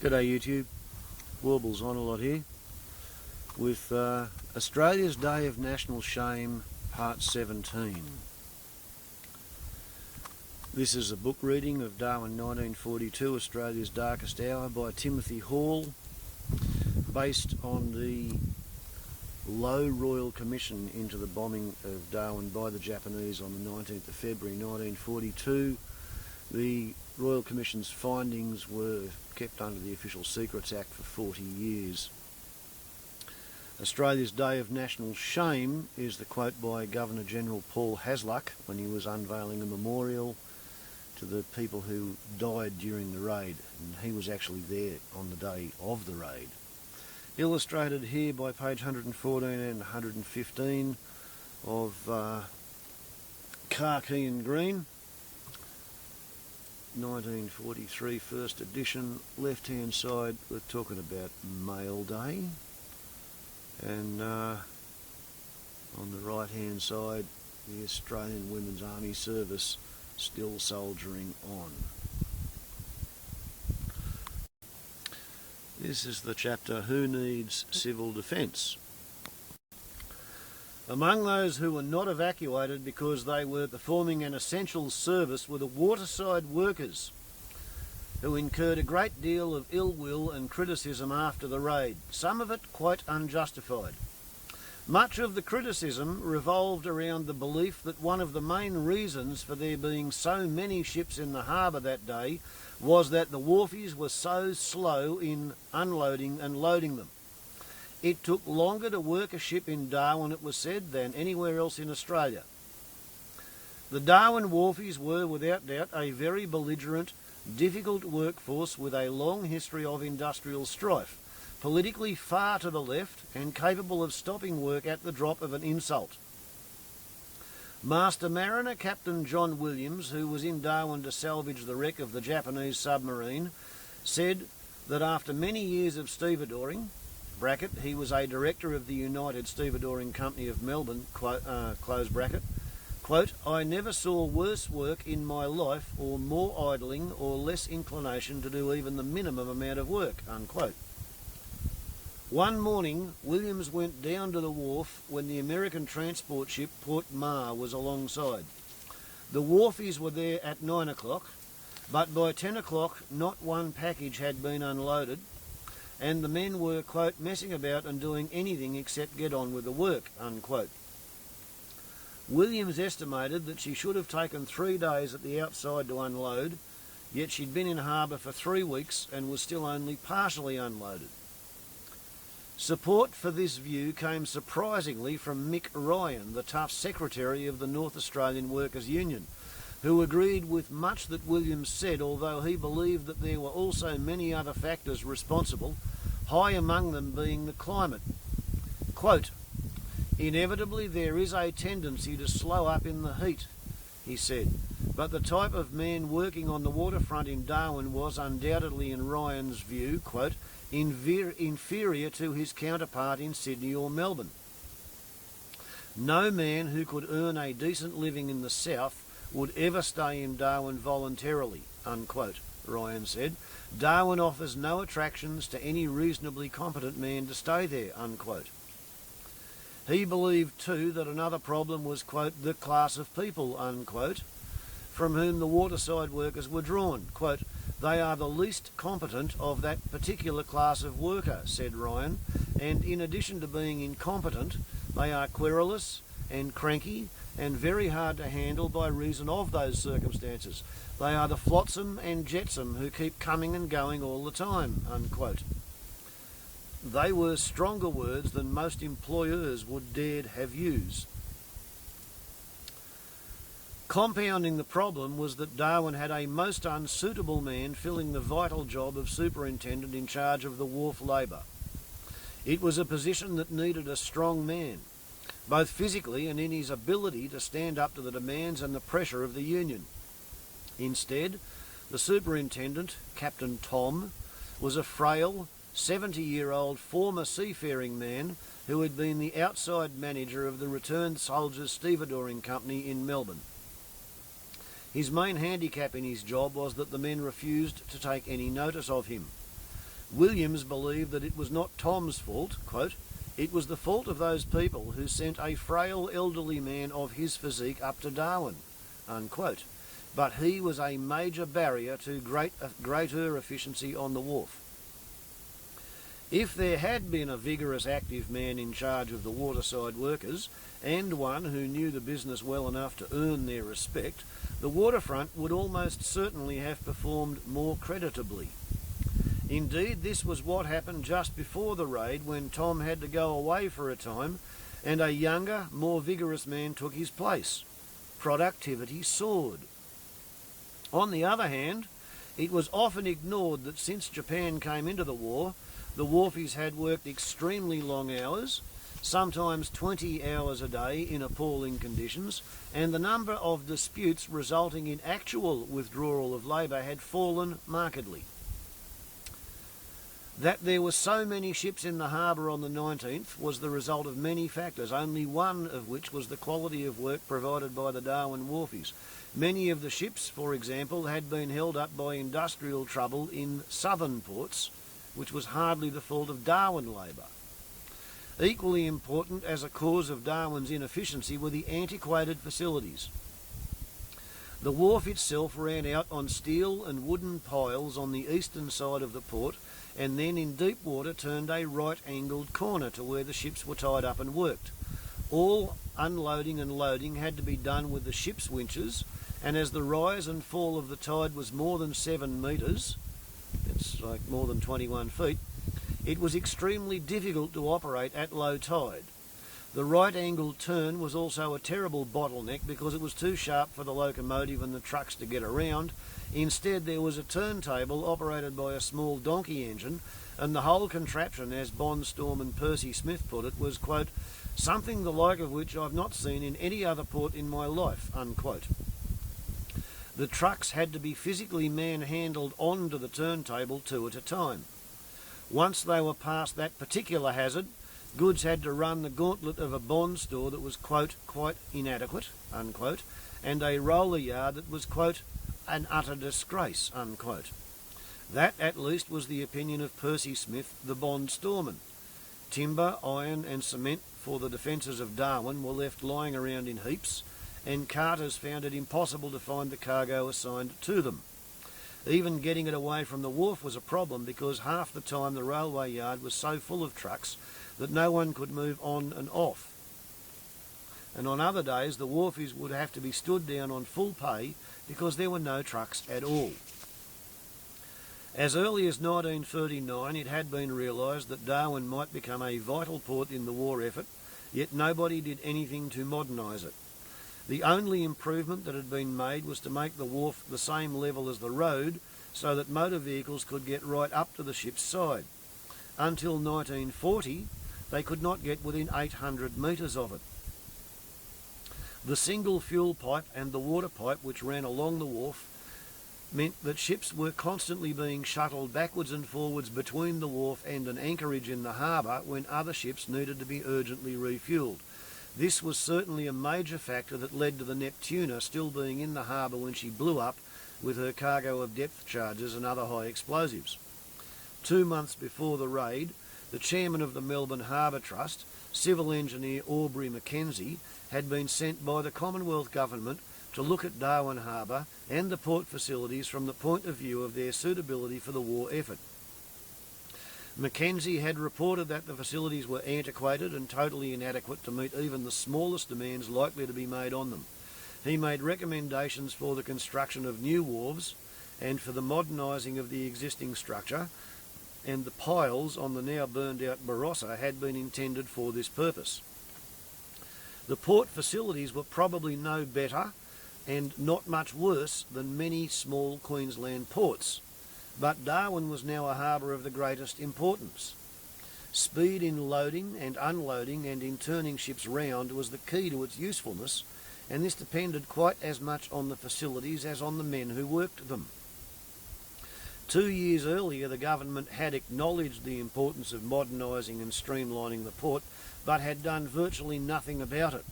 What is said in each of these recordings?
G'day YouTube, Warbles on a lot here with Australia's Day of National Shame Part 17. This is a book reading of Darwin 1942, Australia's Darkest Hour by Timothy Hall, based on the low Royal Commission into the bombing of Darwin by the Japanese on the 19th of February 1942. The Royal Commission's findings were kept under the Official Secrets Act for 40 years. Australia's Day of National Shame is the quote by Governor-General Paul Hasluck when he was unveiling a memorial to the people who died during the raid, and he was actually there on the day of the raid. Illustrated here by page 114 and 115 of khaki and green. 1943 first edition. Left hand side we're talking about Mail Day, and on the right hand side the Australian Women's Army Service still soldiering on. This is the chapter Who Needs Civil Defence? Among those who were not evacuated because they were performing an essential service were the waterside workers, who incurred a great deal of ill will and criticism after the raid, some of it quite unjustified. Much of the criticism revolved around the belief that one of the main reasons for there being so many ships in the harbour that day was that the wharfies were so slow in unloading and loading them. It took longer to work a ship in Darwin, it was said, than anywhere else in Australia. The Darwin wharfies were, without doubt, a very belligerent, difficult workforce with a long history of industrial strife, politically far to the left and capable of stopping work at the drop of an insult. Master Mariner Captain John Williams, who was in Darwin to salvage the wreck of the Japanese submarine, said that after many years of stevedoring, bracket, he was a director of the United Stevedoring Company of Melbourne, close bracket, quote, I never saw worse work in my life or more idling or less inclination to do even the minimum amount of work, unquote. One morning, Williams went down to the wharf when the American transport ship Port Ma was alongside. The wharfies were there at 9 o'clock, but by 10 o'clock not one package had been unloaded, and the men were, quote, messing about and doing anything except get on with the work, unquote. Williams estimated that she should have taken 3 days at the outside to unload, yet she'd been in harbour for 3 weeks and was still only partially unloaded. Support for this view came surprisingly from Mick Ryan, the tough secretary of the North Australian Workers' Union, who agreed with much that Williams said, although he believed that there were also many other factors responsible, high among them being the climate. Quote, inevitably there is a tendency to slow up in the heat, he said, but the type of man working on the waterfront in Darwin was undoubtedly, in Ryan's view, quote, inferior to his counterpart in Sydney or Melbourne. No man who could earn a decent living in the south would ever stay in Darwin voluntarily, unquote, Ryan said. Darwin offers no attractions to any reasonably competent man to stay there, unquote. He believed too that another problem was, quote, the class of people, unquote, from whom the waterside workers were drawn. Quote, they are the least competent of that particular class of worker, said Ryan, and in addition to being incompetent, they are querulous and cranky and very hard to handle by reason of those circumstances. They are the flotsam and jetsam who keep coming and going all the time, unquote. They were stronger words than most employers would dared have used. Compounding the problem was that Darwin had a most unsuitable man filling the vital job of superintendent in charge of the wharf labour. It was a position that needed a strong man, both physically and in his ability to stand up to the demands and the pressure of the union. Instead, the superintendent, Captain Tom, was a frail, 70-year-old former seafaring man who had been the outside manager of the Returned Soldiers Stevedoring Company in Melbourne. His main handicap in his job was that the men refused to take any notice of him. Williams believed that it was not Tom's fault, quote, "It was the fault of those people who sent a frail elderly man of his physique up to Darwin," unquote. But he was a major barrier to greater efficiency on the wharf. If there had been a vigorous, active man in charge of the waterside workers, and one who knew the business well enough to earn their respect, the waterfront would almost certainly have performed more creditably. Indeed, this was what happened just before the raid, when Tom had to go away for a time, and a younger, more vigorous man took his place. Productivity soared. On the other hand, it was often ignored that since Japan came into the war, the wharfies had worked extremely long hours, sometimes 20 hours a day in appalling conditions, and the number of disputes resulting in actual withdrawal of labour had fallen markedly. That there were so many ships in the harbour on the 19th was the result of many factors, only one of which was the quality of work provided by the Darwin wharfies. Many of the ships, for example, had been held up by industrial trouble in southern ports, which was hardly the fault of Darwin labour. Equally important as a cause of Darwin's inefficiency were the antiquated facilities. The wharf itself ran out on steel and wooden piles on the eastern side of the port, and then in deep water turned a right-angled corner to where the ships were tied up and worked. All unloading and loading had to be done with the ship's winches, and as the rise and fall of the tide was more than 7 metres, it's like more than 21 feet, it was extremely difficult to operate at low tide. The right-angled turn was also a terrible bottleneck because it was too sharp for the locomotive and the trucks to get around. Instead, there was a turntable operated by a small donkey engine, and the whole contraption, as Bondstorm and Percy Smith put it, was, quote, "something the like of which I've not seen in any other port in my life," unquote. The trucks had to be physically manhandled onto the turntable 2 at a time. Once they were past that particular hazard, goods had to run the gauntlet of a bond store that was, quote, "quite inadequate," unquote, and a roller yard that was, quote, "an utter disgrace," unquote. That, at least, was the opinion of Percy Smith, the bond storeman. Timber, iron and cement for the defences of Darwin were left lying around in heaps, and carters found it impossible to find the cargo assigned to them. Even getting it away from the wharf was a problem because half the time the railway yard was so full of trucks that no one could move on and off. And on other days the wharfies would have to be stood down on full pay because there were no trucks at all. As early as 1939 it had been realised that Darwin might become a vital port in the war effort, yet nobody did anything to modernise it. The only improvement that had been made was to make the wharf the same level as the road so that motor vehicles could get right up to the ship's side. Until 1940, they could not get within 800 metres of it. The single fuel pipe and the water pipe which ran along the wharf meant that ships were constantly being shuttled backwards and forwards between the wharf and an anchorage in the harbour when other ships needed to be urgently refuelled. This was certainly a major factor that led to the Neptuna still being in the harbour when she blew up with her cargo of depth charges and other high explosives. 2 months before the raid, the chairman of the Melbourne Harbour Trust, civil engineer Aubrey Mackenzie, had been sent by the Commonwealth Government to look at Darwin Harbour and the port facilities from the point of view of their suitability for the war effort. Mackenzie had reported that the facilities were antiquated and totally inadequate to meet even the smallest demands likely to be made on them. He made recommendations for the construction of new wharves and for the modernising of the existing structure, and the piles on the now burned out Barossa had been intended for this purpose. The port facilities were probably no better and not much worse than many small Queensland ports. But Darwin was now a harbour of the greatest importance. Speed in loading and unloading and in turning ships round was the key to its usefulness, and this depended quite as much on the facilities as on the men who worked them. 2 years earlier the government had acknowledged the importance of modernising and streamlining the port, but had done virtually nothing about it,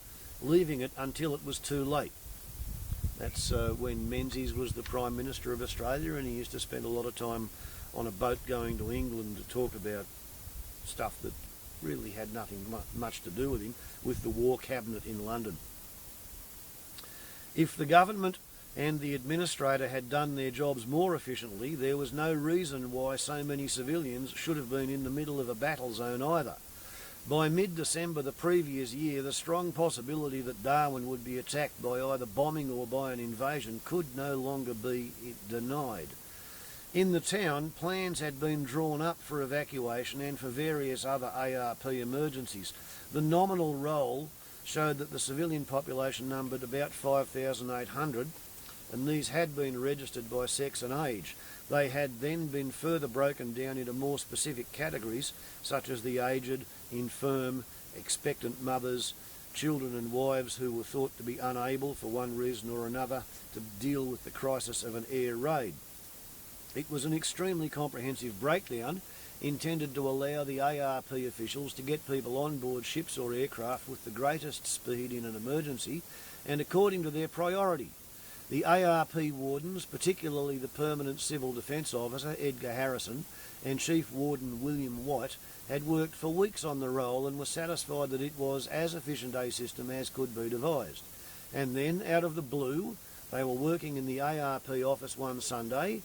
leaving it until it was too late. That's when Menzies was the Prime Minister of Australia, and he used to spend a lot of time on a boat going to England to talk about stuff that really had nothing much to do with him, with the War Cabinet in London. If the government and the administrator had done their jobs more efficiently, there was no reason why so many civilians should have been in the middle of a battle zone either. By mid-December the previous year, the strong possibility that Darwin would be attacked by either bombing or by an invasion could no longer be denied. In the town, plans had been drawn up for evacuation and for various other ARP emergencies. The nominal roll showed that the civilian population numbered about 5,800, and these had been registered by sex and age. They had then been further broken down into more specific categories, such as the aged, infirm, expectant mothers, children and wives who were thought to be unable, for one reason or another, to deal with the crisis of an air raid. It was an extremely comprehensive breakdown intended to allow the ARP officials to get people on board ships or aircraft with the greatest speed in an emergency and according to their priority. The ARP wardens, particularly the Permanent Civil Defence Officer Edgar Harrison and Chief Warden William White, had worked for weeks on the roll and were satisfied that it was as efficient a system as could be devised. And then, out of the blue, they were working in the ARP office one Sunday.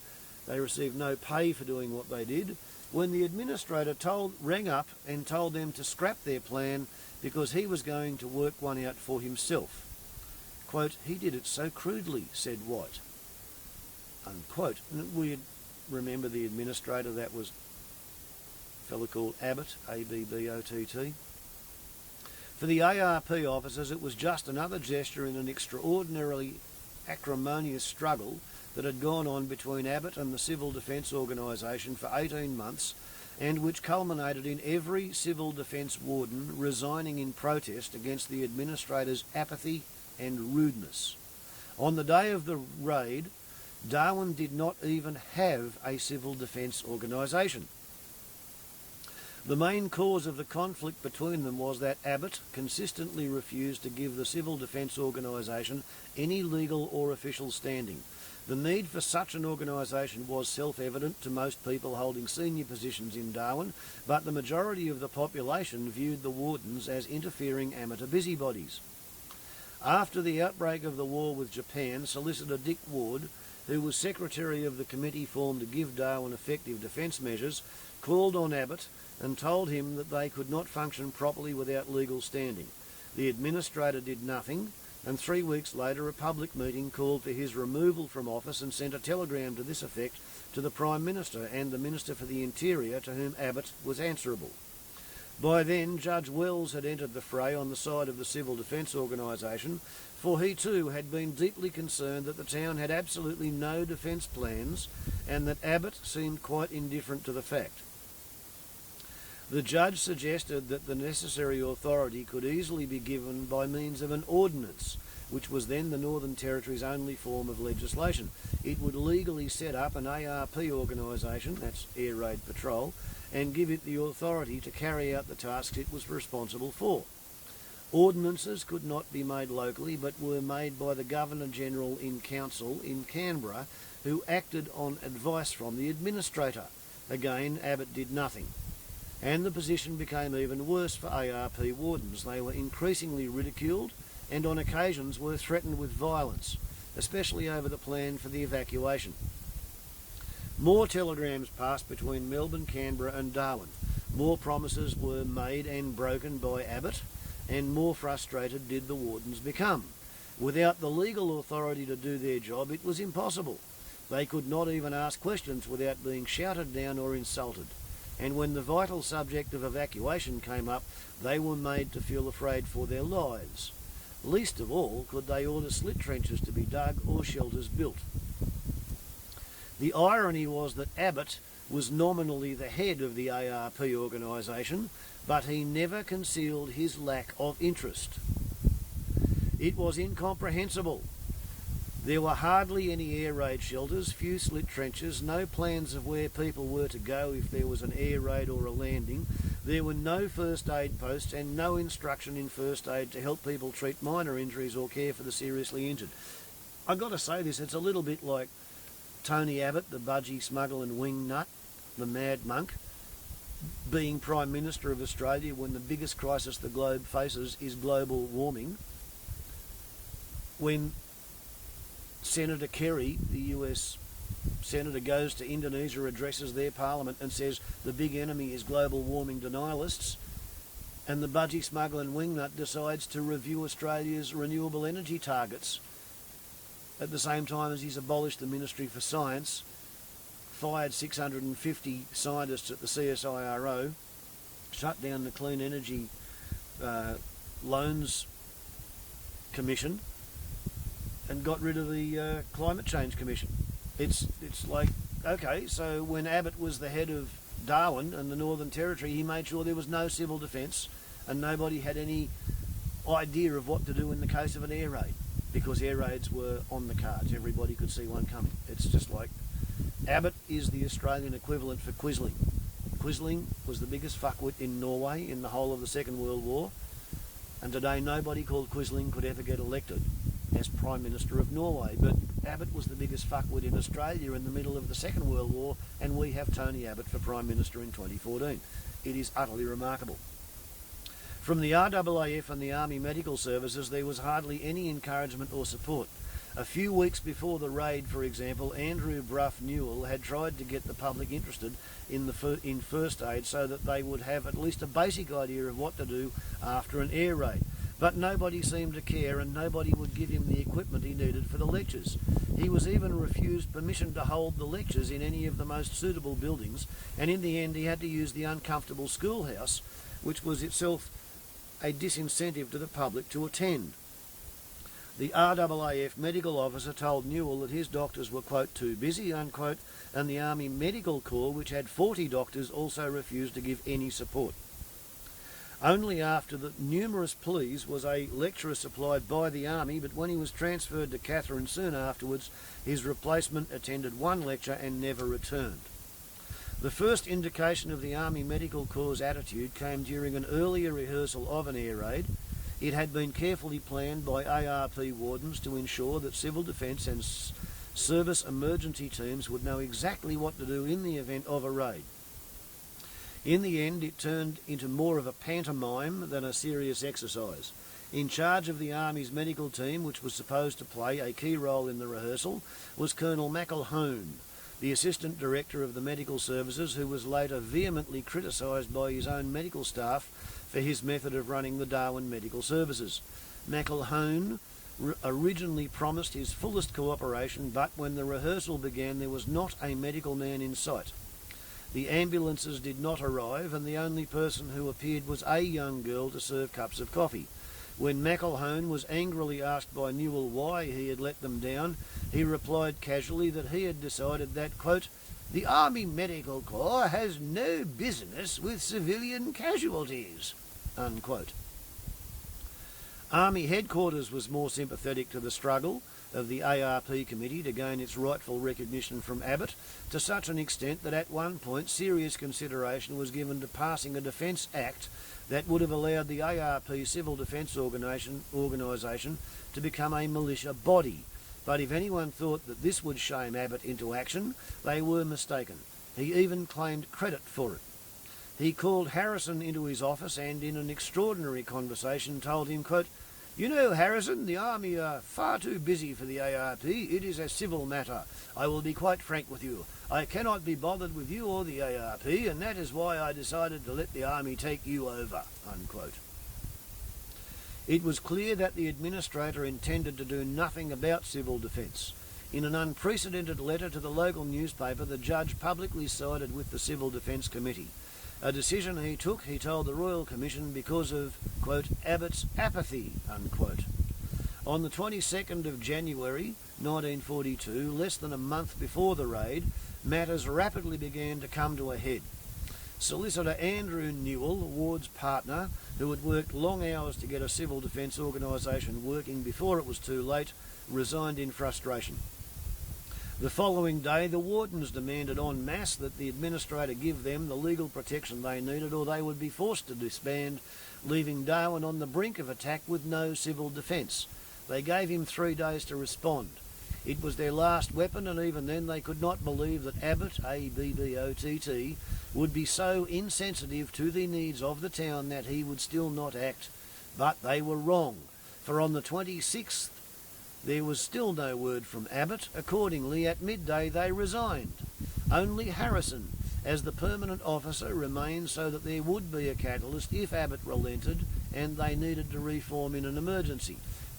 They received no pay for doing what they did, when the administrator rang up and told them to scrap their plan because he was going to work one out for himself. Quote, "He did it so crudely," said White. Unquote. And we remember the administrator, that was a fellow called Abbott, A-B-B-O-T-T. For the ARP officers, it was just another gesture in an extraordinarily acrimonious struggle that had gone on between Abbott and the Civil Defence Organisation for 18 months, and which culminated in every civil defence warden resigning in protest against the administrator's apathy and rudeness. On the day of the raid, Darwin did not even have a civil defence organisation. The main cause of the conflict between them was that Abbott consistently refused to give the Civil Defence Organisation any legal or official standing. The need for such an organisation was self-evident to most people holding senior positions in Darwin, but the majority of the population viewed the wardens as interfering amateur busybodies. After the outbreak of the war with Japan, Solicitor Dick Ward, who was secretary of the committee formed to give Darwin effective defence measures, called on Abbott and told him that they could not function properly without legal standing. The administrator did nothing, and 3 weeks later a public meeting called for his removal from office and sent a telegram to this effect to the Prime Minister and the Minister for the Interior, to whom Abbott was answerable. By then, Judge Wells had entered the fray on the side of the Civil Defence Organisation, for he too had been deeply concerned that the town had absolutely no defence plans and that Abbott seemed quite indifferent to the fact. The judge suggested that the necessary authority could easily be given by means of an ordinance, which was then the Northern Territory's only form of legislation. It would legally set up an ARP organisation, that's Air Raid Patrol, and give it the authority to carry out the tasks it was responsible for. Ordinances could not be made locally, but were made by the Governor-General in Council in Canberra, who acted on advice from the administrator. Again, Abbott did nothing. And the position became even worse for ARP wardens. They were increasingly ridiculed and on occasions were threatened with violence, especially over the plan for the evacuation. More telegrams passed between Melbourne, Canberra and Darwin. More promises were made and broken by Abbott, and more frustrated did the wardens become. Without the legal authority to do their job, it was impossible. They could not even ask questions without being shouted down or insulted. And when the vital subject of evacuation came up, they were made to feel afraid for their lives. Least of all could they order slit trenches to be dug or shelters built. The irony was that Abbott was nominally the head of the ARP organisation, but he never concealed his lack of interest. It was incomprehensible. There were hardly any air raid shelters, few slit trenches, no plans of where people were to go if there was an air raid or a landing. There were no first aid posts and no instruction in first aid to help people treat minor injuries or care for the seriously injured. I've got to say this, it's a little bit like Tony Abbott, the budgie smuggler and wing nut. the mad monk, being Prime Minister of Australia when the biggest crisis the globe faces is global warming, when Senator Kerry, the US Senator, goes to Indonesia, addresses their parliament and says the big enemy is global warming denialists, and the budgie smuggling wingnut decides to review Australia's renewable energy targets at the same time as he's abolished the Ministry for Science, fired 650 scientists at the CSIRO, shut down the Clean Energy Loans Commission, and got rid of the Climate Change Commission. It's like, okay, so when Abbott was the head of Darwin and the Northern Territory, he made sure there was no civil defence and nobody had any idea of what to do in the case of an air raid, because air raids were on the cards. Everybody could see one coming. It's just like Abbott is the Australian equivalent for Quisling. Quisling was the biggest fuckwit in Norway in the whole of the Second World War, and today nobody called Quisling could ever get elected as Prime Minister of Norway. But Abbott was the biggest fuckwit in Australia in the middle of the Second World War, and we have Tony Abbott for Prime Minister in 2014. It is utterly remarkable. From the RAAF and the Army Medical Services, there was hardly any encouragement or support. A few weeks before the raid, for example, Andrew Bruff Newell had tried to get the public interested in first aid so that they would have at least a basic idea of what to do after an air raid. But nobody seemed to care, and nobody would give him the equipment he needed for the lectures. He was even refused permission to hold the lectures in any of the most suitable buildings, and in the end he had to use the uncomfortable schoolhouse, which was itself a disincentive to the public to attend. The RAAF medical officer told Newell that his doctors were, quote, too busy, unquote, and the Army Medical Corps, which had 40 doctors, also refused to give any support. Only after the numerous pleas was a lecturer supplied by the Army, but when he was transferred to Katherine soon afterwards, his replacement attended one lecture and never returned. The first indication of the Army Medical Corps' attitude came during an earlier rehearsal of an air raid. It had been carefully planned by ARP wardens to ensure that civil defence and service emergency teams would know exactly what to do in the event of a raid. In the end, it turned into more of a pantomime than a serious exercise. In charge of the Army's medical team, which was supposed to play a key role in the rehearsal, was Colonel McElhone, the Assistant Director of the Medical Services, who was later vehemently criticised by his own medical staff for his method of running the Darwin Medical Services. McElhone originally promised his fullest cooperation, but when the rehearsal began there was not a medical man in sight. The ambulances did not arrive, and the only person who appeared was a young girl to serve cups of coffee. When McElhone was angrily asked by Newell why he had let them down, he replied casually that he had decided that, quote, the Army Medical Corps has no business with civilian casualties, unquote. Army headquarters was more sympathetic to the struggle of the ARP committee to gain its rightful recognition from Abbott, to such an extent that at one point serious consideration was given to passing a Defence Act that would have allowed the ARP Civil Defence Organisation to become a militia body. But if anyone thought that this would shame Abbott into action, they were mistaken. He even claimed credit for it. He called Harrison into his office and in an extraordinary conversation told him, quote, you know, Harrison, the Army are far too busy for the ARP. It is a civil matter. I will be quite frank with you. I cannot be bothered with you or the ARP, and that is why I decided to let the Army take you over, unquote. It was clear that the administrator intended to do nothing about civil defence. In an unprecedented letter to the local newspaper, the judge publicly sided with the Civil Defence Committee. A decision he took, he told the Royal Commission, because of, quote, Abbott's apathy, unquote. On the 22nd of January 1942, less than a month before the raid, matters rapidly began to come to a head. Solicitor Andrew Newell, Ward's partner, who had worked long hours to get a civil defence organisation working before it was too late, resigned in frustration. The following day, the wardens demanded en masse that the administrator give them the legal protection they needed, or they would be forced to disband, leaving Darwin on the brink of attack with no civil defence. They gave him 3 days to respond. It was their last weapon, and even then they could not believe that Abbott, A-B-B-O-T-T, would be so insensitive to the needs of the town that he would still not act. But they were wrong, for on the 26th there was still no word from Abbott. Accordingly, at midday they resigned. Only Harrison, as the permanent officer, remained so that there would be a catalyst if Abbott relented and they needed to reform in an emergency.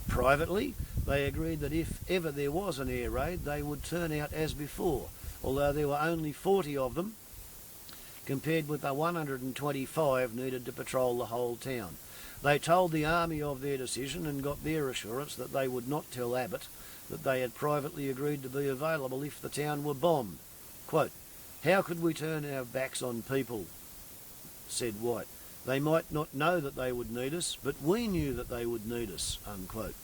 Privately, they agreed that if ever there was an air raid, they would turn out as before, although there were only 40 of them, compared with the 125 needed to patrol the whole town. They told the army of their decision and got their assurance that they would not tell Abbott that they had privately agreed to be available if the town were bombed. Quote, "How could we turn our backs on people?" said White. "They might not know that they would need us, but we knew that they would need us," unquote.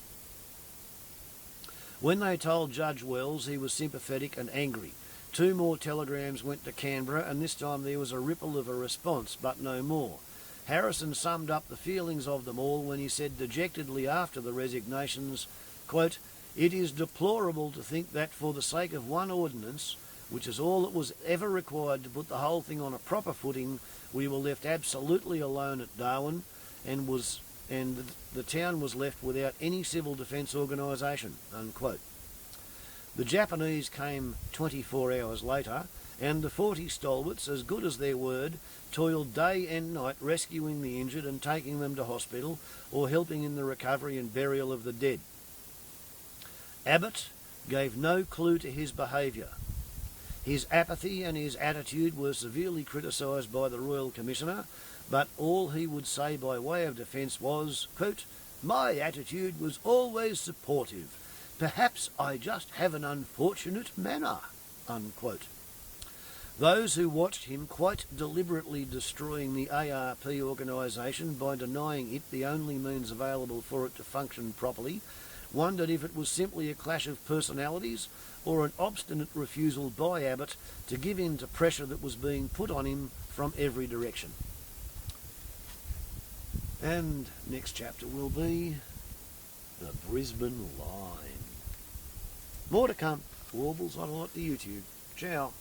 When they told Judge Wells, he was sympathetic and angry. 2 more telegrams went to Canberra, and this time there was a ripple of a response, but no more. Harrison summed up the feelings of them all when he said dejectedly after the resignations, quote, "It is deplorable to think that for the sake of one ordinance, which is all that was ever required to put the whole thing on a proper footing, we were left absolutely alone at Darwin, and the town was left without any civil defence organisation," unquote. The Japanese came 24 hours later, and the 40 stalwarts, as good as their word, toiled day and night rescuing the injured and taking them to hospital or helping in the recovery and burial of the dead. Abbott gave no clue to his behaviour. His apathy and his attitude were severely criticised by the Royal Commissioner, but all he would say by way of defence was, quote, "My attitude was always supportive. Perhaps I just have an unfortunate manner," unquote. Those who watched him quite deliberately destroying the ARP organisation by denying it the only means available for it to function properly wondered if it was simply a clash of personalities or an obstinate refusal by Abbott to give in to pressure that was being put on him from every direction. And next chapter will be the Brisbane Line. More to come. Warbles on a lot to YouTube. Ciao.